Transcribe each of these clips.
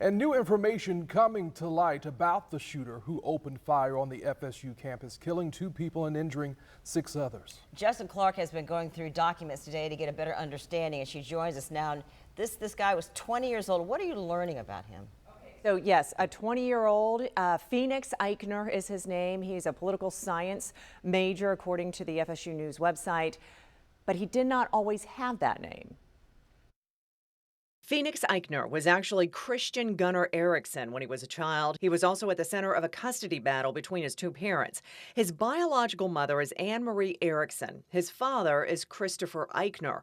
And new information coming to light about the shooter who opened fire on the FSU campus, killing 2 people and injuring 6 others. Justin Clark has been going through documents today to get a better understanding, and she joins us now. And this guy was 20 years old. What are you learning about him? So yes, a 20-year-old, Phoenix Ikner is his name. He's a political science major, according to the FSU News website, but he did not always have that name. Phoenix Ikner was actually Christian Gunnar Erikson when he was a child. He was also at the center of a custody battle between his 2 parents. His biological mother is Anne-Mari Eriksen. His father is Christopher Ikner.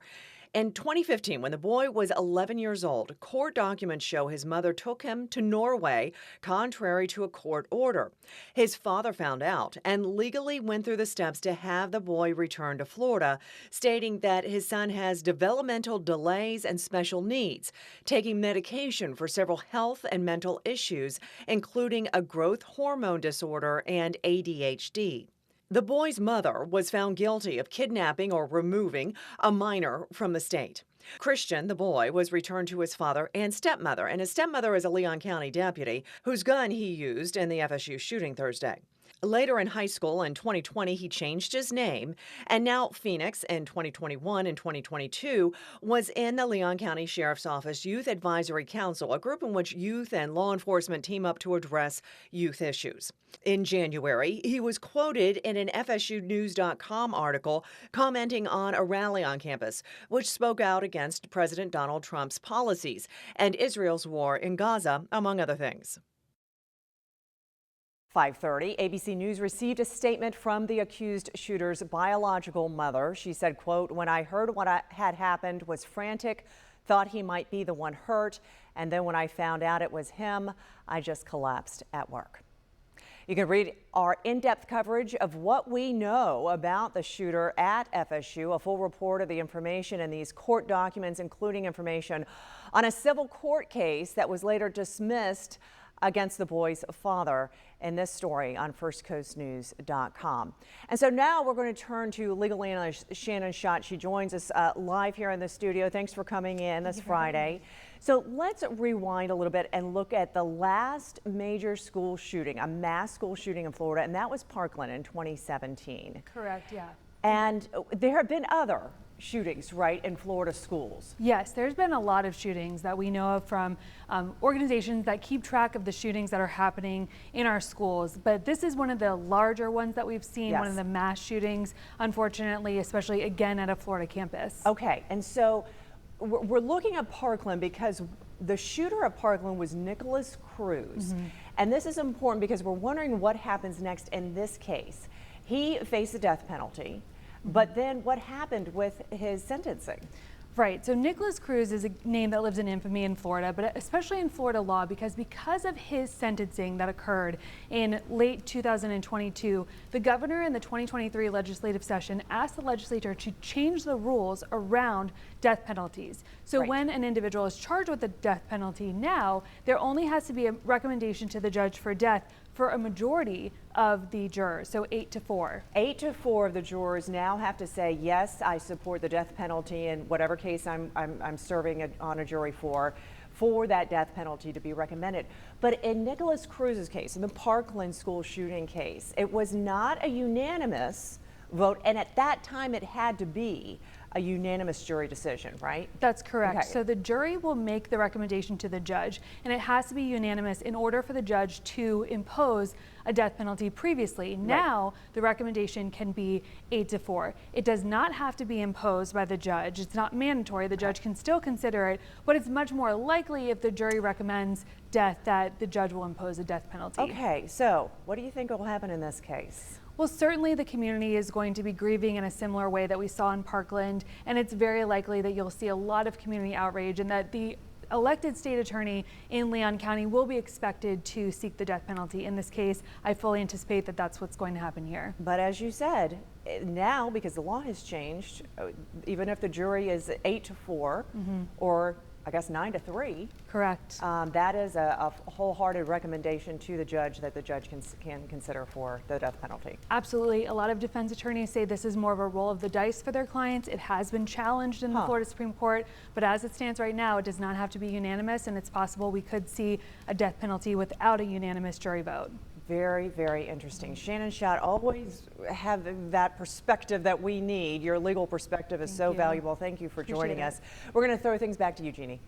In 2015, when the boy was 11 years old, court documents show his mother took him to Norway, contrary to a court order. His father found out and legally went through the steps to have the boy return to Florida, stating that his son has developmental delays and special needs, taking medication for several health and mental issues, including a growth hormone disorder and ADHD. The boy's mother was found guilty of kidnapping or removing a minor from the state. Christian, the boy, was returned to his father and stepmother, and his stepmother is a Leon County deputy whose gun he used in the FSU shooting Thursday. Later in high school in 2020, he changed his name, and now Phoenix in 2021 and 2022 was in the Leon County Sheriff's Office Youth Advisory Council, a group in which youth and law enforcement team up to address youth issues. In January, he was quoted in an FSUnews.com article commenting on a rally on campus, which spoke out against President Donald Trump's policies and Israel's war in Gaza, among other things. 5:30, ABC News received a statement from the accused shooter's biological mother. She said, quote, "When I heard what had happened, was frantic, thought he might be the one hurt, and then when I found out it was him, I just collapsed at work." You can read our in-depth coverage of what we know about the shooter at FSU, a full report of the information in these court documents, including information on a civil court case that was later dismissed against the boy's father, in this story on firstcoastnews.com. And so now we're going to turn to legal analyst Shannon Schott. She joins us live here in the studio. Thanks for coming in this Friday. So let's rewind a little bit and look at the last major school shooting, a mass school shooting in Florida, and that was Parkland in 2017. Correct, yeah. And there have been other shootings, right, in Florida schools? Yes, there's been a lot of shootings that we know of from organizations that keep track of the shootings that are happening in our schools. But this is one of the larger ones that we've seen, Yes. one of the mass shootings, unfortunately, especially again at a Florida campus. Okay, and so we're looking at Parkland because the shooter at Parkland was Nicholas Cruz. And this is important because we're wondering what happens next in this case. He faced the death penalty. But then what happened with his sentencing? Right, so Nicholas Cruz is a name that lives in infamy in Florida, but especially in Florida law because of his sentencing that occurred in late 2022, the governor in the 2023 legislative session asked the legislature to change the rules around death penalties. So when an individual is charged with a death penalty now, there only has to be a recommendation to the judge for death for a majority of the jurors, so 8-4. 8-4 of the jurors now have to say, yes, I support the death penalty in whatever case I'm serving on a jury for that death penalty to be recommended. But in Nicholas Cruz's case, in the Parkland school shooting case, it was not a unanimous vote, and at that time it had to be a unanimous jury decision, right? That's correct. Okay. So the jury will make the recommendation to the judge, and it has to be unanimous in order for the judge to impose a death penalty previously. Now, the recommendation can be 8-4. It does not have to be imposed by the judge. It's not mandatory. The judge can still consider it, but it's much more likely if the jury recommends death that the judge will impose a death penalty. Okay, so what do you think will happen in this case? Well, certainly the community is going to be grieving in a similar way that we saw in Parkland, and it's very likely that you'll see a lot of community outrage and that the elected state attorney in Leon County will be expected to seek the death penalty. In this case, I fully anticipate that that's what's going to happen here. But as you said, now, because the law has changed, even if the jury is 8-4 or I guess 9-3. Correct. That is a wholehearted recommendation to the judge that the judge can consider for the death penalty. Absolutely. A lot of defense attorneys say this is more of a roll of the dice for their clients. It has been challenged in the Florida Supreme Court, but as it stands right now, it does not have to be unanimous, and it's possible we could see a death penalty without a unanimous jury vote. Very, very interesting. Shannon Schatt, always have that perspective that we need. Your legal perspective is so valuable. Thank you for joining us. We're going to throw things back to you, Jeannie.